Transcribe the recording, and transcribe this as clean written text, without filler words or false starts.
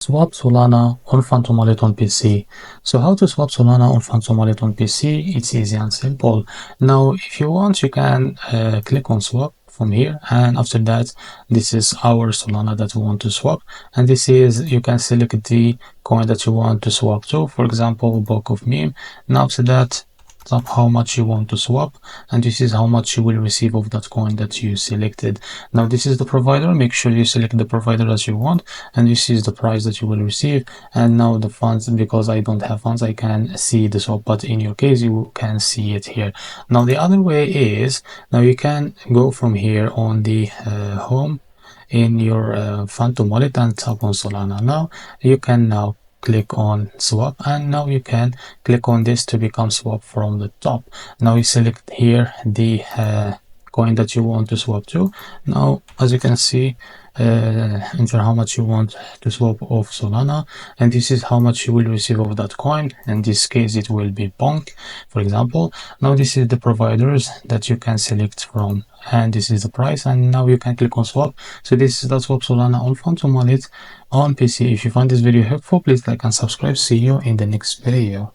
Swap Solana on Phantom Wallet on PC. So how to swap Solana on Phantom Wallet on PC? It's easy and simple. Now, if you want, you can click on swap from here, and after that, this is our Solana that we want to swap, and this is, you can select the coin that you want to swap to, for example, bulk of meme. Now after that, how much you want to swap, and this is how much you will receive of that coin that you selected. Now this is the provider, make sure you select the provider as you want, and this is the price that you will receive. And now the funds, because I don't have funds, I can see the swap, but in your case you can see it here. Now the other way is, now you can go from here on the home in your Phantom wallet and tap on Solana. Now you can now click on swap, and now you can click on this to become swap from the top. Now you select here the coin that you want to swap to. Now as you can see, enter how much you want to swap of Solana, and this is how much you will receive of that coin. In this case it will be bonk, for example. Now this is the providers that you can select from, and this is the price, and now you can click on swap. So this is the swap Solana on Phantom wallet on PC. If you find this video helpful, please like and subscribe. See you in the next video.